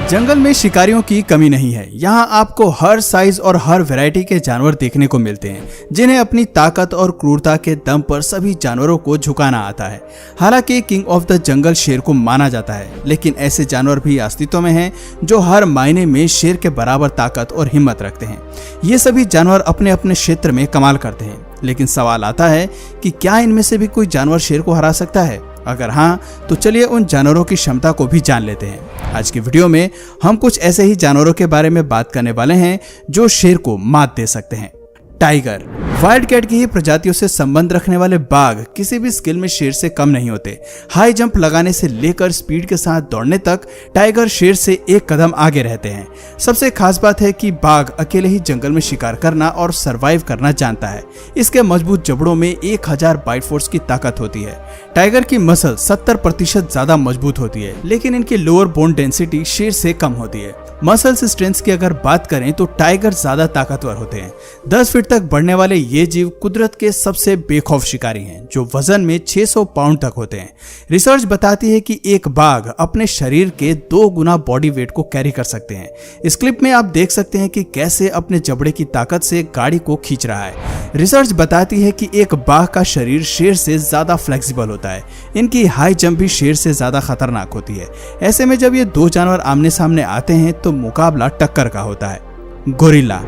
जंगल में शिकारियों की कमी नहीं है। यहाँ आपको हर साइज और हर वैरायटी के जानवर देखने को मिलते हैं, जिन्हें अपनी ताकत और क्रूरता के दम पर सभी जानवरों को झुकाना आता है। हालांकि किंग ऑफ द जंगल शेर को माना जाता है, लेकिन ऐसे जानवर भी अस्तित्व में हैं जो हर मायने में शेर के बराबर ताकत और हिम्मत रखते हैं। ये सभी जानवर अपने अपने क्षेत्र में कमाल करते हैं, लेकिन सवाल आता है कि क्या इनमें से भी कोई जानवर शेर को हरा सकता है? अगर हाँ, तो चलिए उन जानवरों की क्षमता को भी जान लेते हैं। आज की वीडियो में हम कुछ ऐसे ही जानवरों के बारे में बात करने वाले हैं जो शेर को मात दे सकते हैं। टाइगर। वाइल्ड कैट की ही प्रजातियों से संबंध रखने वाले बाघ किसी भी स्किल में शेर से कम नहीं होते। हाई जंप लगाने से लेकर स्पीड के साथ दौड़ने तक टाइगर शेर से एक कदम आगे रहते हैं। सबसे खास बात है कि बाघ अकेले ही जंगल में शिकार करना और सरवाइव करना जानता है। इसके मजबूत जबड़ों में 1000 बाइट फोर्स की ताकत होती है। टाइगर की मसल 70% ज्यादा मजबूत होती है, लेकिन इनकी लोअर बोन डेंसिटी शेर से कम होती है। मसल्स स्ट्रेंथ की अगर बात करें तो टाइगर ज्यादा ताकतवर होते हैं। 10 फीट तक बढ़ने वाले ये जीव कुदरत के सबसे बेखौफ शिकारी हैं, जो वजन में 600 पाउंड तक होते हैं। रिसर्च बताती है कि एक बाघ अपने शरीर के 2 गुना बॉडी वेट को कैरी कर सकते हैं। इस क्लिप में आप देख सकते हैं कि कैसे अपने जबड़े की ताकत से गाड़ी को खींच रहा है। रिसर्च बताती है कि एक बाघ का शरीर शेर से ज्यादा फ्लेक्सिबल होता है। इनकी हाई जंप भी शेर से ज्यादा खतरनाक होती है। ऐसे में जब ये 2 जानवर आमने सामने आते हैं तो मुकाबला टक्कर का होता है। गोरिल्ला।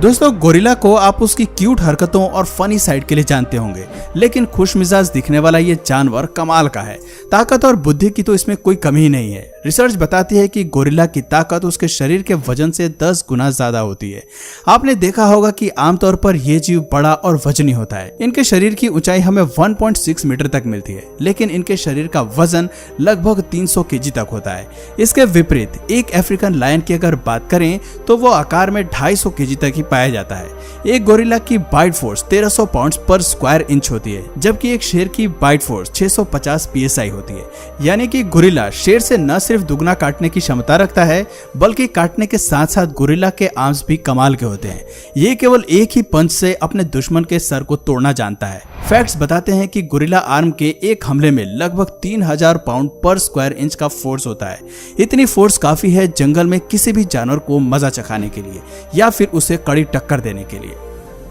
दोस्तों, गोरिल्ला को आप उसकी क्यूट हरकतों और फनी साइड के लिए जानते होंगे, लेकिन खुशमिजाज दिखने वाला ये जानवर कमाल का है। ताकत और बुद्धि की तो इसमें कोई कमी ही नहीं है। रिसर्च बताती है कि गोरिल्ला की ताकत उसके शरीर के वजन से 10 गुना ज्यादा होती है। आपने देखा होगा कि आमतौर पर यह जीव बड़ा और वजनी होता है। इनके शरीर की ऊंचाई हमें 1.6 मीटर तक मिलती है, लेकिन इनके शरीर का वजन लगभग 300 केजी तक होता है। इसके विपरीत एक अफ्रीकन लायन की अगर बात करें तो वो आकार में 250 केजी तक ही पाया जाता है। एक गोरिल्ला की बाइट फोर्स 1300 पाउंड पर स्क्वायर इंच होती है, जबकि एक शेर की बाइट फोर्स 650 psi होती है। यानी कि गोरिल्ला शेर से न सिर्फ दुगना काटने की क्षमता रखता है, बल्कि काटने के साथ साथ गोरिल्ला के आर्म्स भी कमाल के होते हैं। ये केवल एक ही पंच से अपने दुश्मन के सर को तोड़ना जानता है। फैक्ट्स बताते हैं कि गोरिल्ला आर्म के एक हमले में लगभग 3000 पाउंड पर स्क्वायर इंच का फोर्स होता है। इतनी फोर्स काफी है जंगल में किसी भी जानवर को मजा चखाने के लिए या फिर उसे कड़ी टक्कर देने के लिए।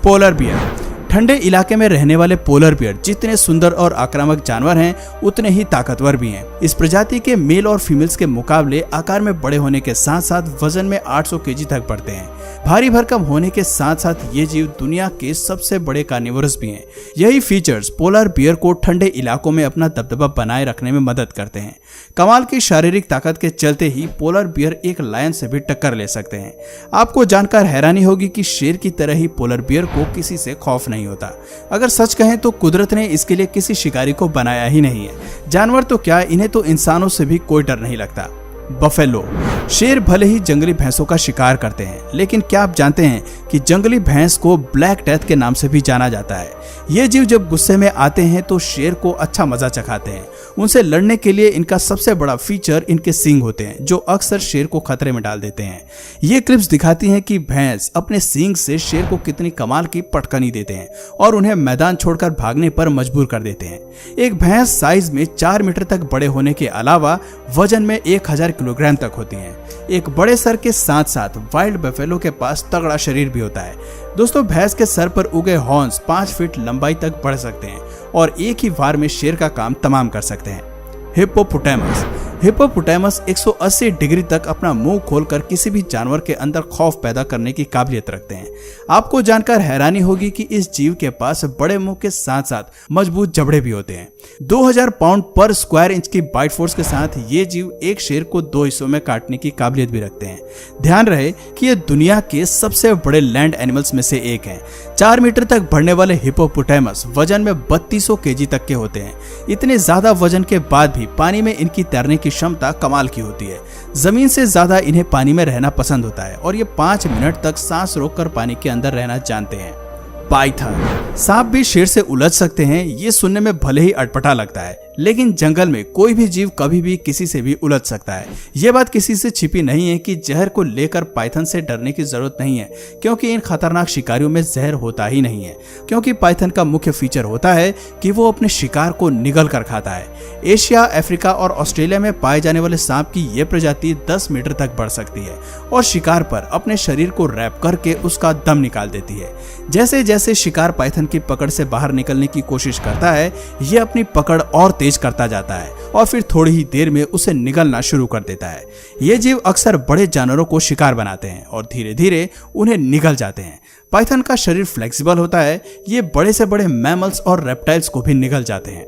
Polar bear. ठंडे इलाके में रहने वाले पोलर बियर जितने सुंदर और आक्रामक जानवर हैं, उतने ही ताकतवर भी हैं। इस प्रजाति के मेल और फीमेल्स के मुकाबले आकार में बड़े होने के साथ साथ वजन में 800 केजी तक बढ़ते हैं। भारी भरकम होने के साथ साथ ये जीव दुनिया के सबसे बड़े कार्निवोरस भी हैं। यही फीचर्स पोलर बियर को ठंडे इलाकों में अपना दबदबा बनाए रखने में मदद करते हैं। कमाल की शारीरिक ताकत के चलते ही पोलर बियर एक लायन से भी टक्कर ले सकते हैं। आपको जानकर हैरानी होगी कि शेर की तरह ही पोलर बियर को किसी से खौफ नहीं होता। अगर सच कहें तो कुदरत ने इसके लिए किसी शिकारी को बनाया ही नहीं है। जानवर तो क्या, इन्हें तो इंसानों से भी कोई डर नहीं लगता। बफेलो। शेर भले ही जंगली भैंसों का शिकार करते हैं, लेकिन क्या आप जानते हैं कि जंगली भैंस को ब्लैक डेथ के नाम से भी जाना जाता है। ये जीव जब गुस्से में आते हैं तो शेर को अच्छा मजा चखाते हैं। उनसे लड़ने के लिए इनका सबसे बड़ा फीचर इनके सींग होते हैं, जो अक्सर शेर को खतरे में डाल देते हैं। ये क्लिप्स दिखाती हैं कि भैंस अपने सींग से शेर को कितनी कमाल की पटकनी देते हैं और उन्हें मैदान छोड़कर भागने पर मजबूर कर देते हैं। एक भैंस साइज में 4 मीटर तक बड़े होने के अलावा वजन में 1000 किलोग्राम तक होती हैं। एक बड़े सर के साथ साथ वाइल्ड बफेलो के पास तगड़ा शरीर भी होता है। दोस्तों, भैंस के सर पर उगे हॉर्न्स 5 फीट लंबाई तक बढ़ सकते हैं और एक ही बार में शेर का काम तमाम कर सकते हैं। हिप्पोपोटामस। हिप्पोपोटामस 180 डिग्री तक अपना मुंह खोलकर किसी भी जानवर के अंदर खौफ पैदा करने की काबिलियत रखते हैं। आपको जानकर हैरानी होगी कि इस जीव के पास बड़े मुंह के साथ साथ मजबूत जबड़े भी होते हैं। 2000 पाउंड पर स्क्वायर इंच की बाइट फोर्स के साथ ये जीव एक शेर को 2 हिस्सों में काटने की काबिलियत भी रखते हैं। ध्यान रहे कि ये दुनिया के सबसे बड़े लैंड एनिमल्स में से एक है। 4 मीटर तक बढ़ने वाले हिप्पोपोटामस वजन में 3200 केजी तक के होते हैं। इतने ज्यादा वजन के बाद भी पानी में इनकी तैरने की क्षमता कमाल की होती है। जमीन से ज्यादा इन्हें पानी में रहना पसंद होता है और ये 5 मिनट तक सांस रोककर पानी के अंदर रहना जानते हैं। पाइथन। सांप भी शेर से उलझ सकते हैं, ये सुनने में भले ही अटपटा लगता है, लेकिन जंगल में कोई भी जीव कभी भी किसी से भी उलझ सकता है। ये बात किसी से छिपी नहीं है कि जहर को लेकर पाइथन से डरने की जरूरत नहीं है, क्योंकि इन खतरनाक शिकारियों में जहर होता ही नहीं है। क्योंकि पाइथन का मुख्य फीचर होता है कि वो अपने शिकार को निगल कर खाता है। एशिया, अफ्रीका और ऑस्ट्रेलिया में पाए जाने वाले सांप की यह प्रजाति 10 मीटर तक बढ़ सकती है और शिकार पर अपने शरीर को रैप करके उसका दम निकाल देती है। जैसे जैसे शिकार पाइथन की पकड़ से बाहर निकलने की कोशिश करता है, ये अपनी पकड़ और तेज करता जाता है और फिर थोड़ी ही देर में उसे निगलना शुरू कर देता है। ये जीव अक्सर बड़े जानवरों को शिकार बनाते हैं और धीरे धीरे उन्हें निगल जाते हैं। पाइथन का शरीर फ्लेक्सिबल होता है, ये बड़े से बड़े मैमल्स और रेप्टाइल्स को भी निगल जाते हैं।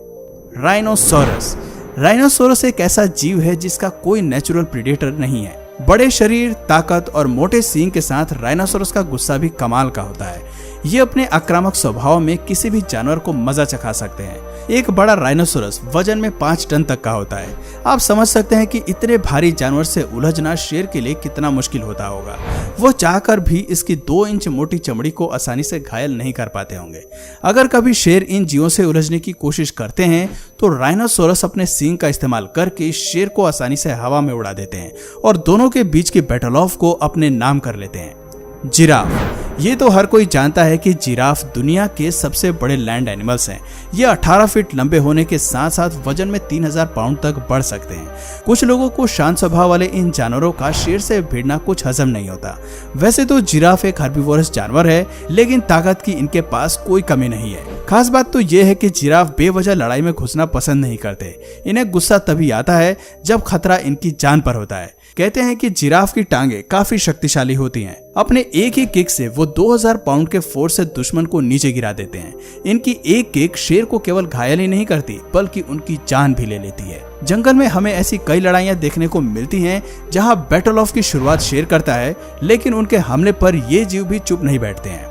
राइनोसोरस। राइनोसोरस एक ऐसा जीव है जिसका कोई नेचुरल प्रेडेटर नहीं है। बड़े शरीर, ताकत और मोटे सींग के साथ राइनोसोरस का गुस्सा भी कमाल का होता है। ये अपने आक्रामक स्वभाव में किसी भी जानवर को मजा चखा सकते हैं। एक बड़ा राइनोसोरस वजन में 5 टन तक का होता है। आप समझ सकते हैं कि इतने भारी जानवर से उलझना शेर के लिए कितना मुश्किल होता होगा। वो चाहकर भी इसकी 2 इंच मोटी चमड़ी को आसानी से घायल नहीं कर पाते होंगे। अगर कभी शेर इन जीवों से उलझने की कोशिश करते हैं तो राइनोसोरस अपने सींग का इस्तेमाल करके शेर को आसानी से हवा में उड़ा देते हैं और दोनों के बीच की बैटल ऑफ को अपने नाम कर लेते हैं। जिराफ। ये तो हर कोई जानता है कि जिराफ दुनिया के सबसे बड़े लैंड एनिमल्स हैं। ये 18 फीट लंबे होने के साथ साथ वजन में 3000 पाउंड तक बढ़ सकते हैं। कुछ लोगों को शांत स्वभाव वाले इन जानवरों का शेर से भिड़ना कुछ हजम नहीं होता। वैसे तो जिराफ एक हर्बीवोरस जानवर है, लेकिन ताकत की इनके पास कोई कमी नहीं है। खास बात तो ये है कि जिराफ बेवजह लड़ाई में घुसना पसंद नहीं करते। इन्हें गुस्सा तभी आता है जब खतरा इनकी जान पर होता है। कहते हैं कि जिराफ की टांगे काफी शक्तिशाली होती हैं। अपने एक ही किक से वो 2000 पाउंड के फोर्स से दुश्मन को नीचे गिरा देते हैं। इनकी एक किक शेर को केवल घायल ही नहीं करती, बल्कि उनकी जान भी ले लेती है। जंगल में हमें ऐसी कई लड़ाइयां देखने को मिलती हैं जहां बैटल ऑफ की शुरुआत शेर करता है, लेकिन उनके हमले पर ये जीव भी चुप नहीं बैठते हैं।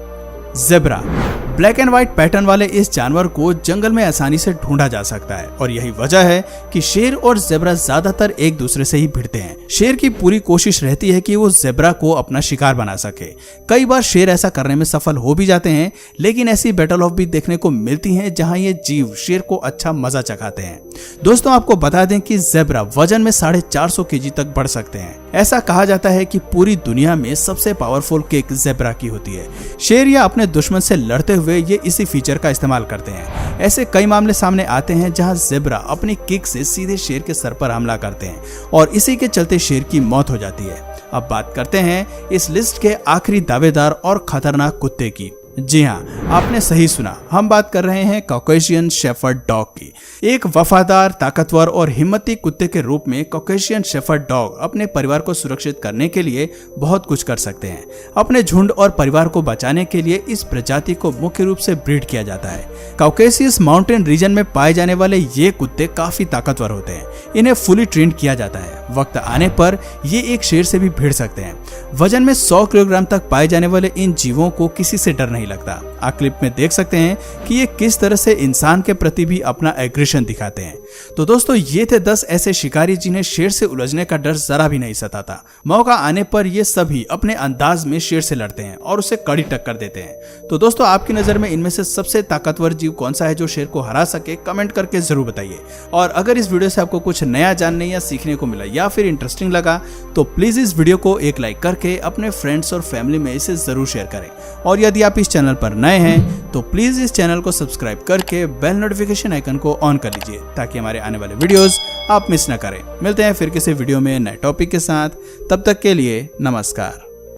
Zebra. Black and white pattern वाले इस जानवर को जंगल में आसानी से ढूंढा जा सकता है और यही वजह है कि शेर और ज़ेब्रा ज्यादातर एक दूसरे से ही भिड़ते हैं। शेर की पूरी कोशिश रहती है कि वो ज़ेब्रा को अपना शिकार बना सके। कई बार शेर ऐसा करने में सफल हो भी जाते हैं, लेकिन ऐसी बैटल ऑफ भी देखने को मिलती हैं जहां ये जीव शेर को अच्छा मजा चखाते हैं। दोस्तों, आपको बता दें कि ज़ेब्रा वजन में 450 केजी तक बढ़ सकते हैं। ऐसा कहा जाता है कि पूरी दुनिया में सबसे पावरफुल किक ज़ेब्रा की होती है। शेर या अपने दुश्मन से लड़ते हुए ये इसी फीचर का इस्तेमाल करते हैं। ऐसे कई मामले सामने आते हैं जहां ज़ेब्रा अपनी किक से सीधे शेर के सर पर हमला करते हैं और इसी के चलते शेर की मौत हो जाती है। अब बात करते हैं इस लिस्ट के आखिरी दावेदार और खतरनाक कुत्ते की। जी हाँ, आपने सही सुना, हम बात कर रहे हैं कॉकेशियन शेफर्ड डॉग की। एक वफादार, ताकतवर और हिम्मती कुत्ते के रूप में कॉकेशियन शेफर्ड डॉग अपने परिवार को सुरक्षित करने के लिए बहुत कुछ कर सकते हैं। अपने झुंड और परिवार को बचाने के लिए इस प्रजाति को मुख्य रूप से ब्रीड किया जाता है। कॉकेशियस माउंटेन रीजन में पाए जाने वाले ये कुत्ते काफी ताकतवर होते हैं। इन्हें फुली ट्रेंड किया जाता है। वक्त आने पर ये एक शेर से भी भिड़ सकते हैं। वजन में 100 किलोग्राम तक पाए जाने वाले इन जीवों को किसी से डर नहीं लगता। आप क्लिप में देख सकते हैं कि ये किस तरह से इंसान के प्रति भी अपना एग्रेशन दिखाते हैं। तो दोस्तों, ये थे 10 ऐसे शिकारी जिन्हें शेर से उलझने का डर जरा भी नहीं सताता। मौका आने पर ये सभी अपने अंदाज में शेर से लड़ते हैं और उसे कड़ी टक्कर देते हैं। तो दोस्तों, आपकी नजर में इनमें से सबसे ताकतवर जीव कौन सा है जो शेर को हरा सके? कमेंट करके जरूर बताइए। और अगर इस वीडियो से आपको कुछ नया जानने या सीखने को मिला या फिर इंटरेस्टिंग लगा तो प्लीज इस वीडियो को एक लाइक करके अपने फ्रेंड्स और फैमिली में इसे जरूर शेयर करें। और यदि आप इस चैनल पर नए हैं तो प्लीज इस चैनल को सब्सक्राइब करके बेल नोटिफिकेशन आइकन को ऑन कर लीजिए ताकि हमारे आने वाले वीडियोस आप मिस ना करें। मिलते हैं फिर किसी वीडियो में नए टॉपिक के साथ। तब तक के लिए नमस्कार।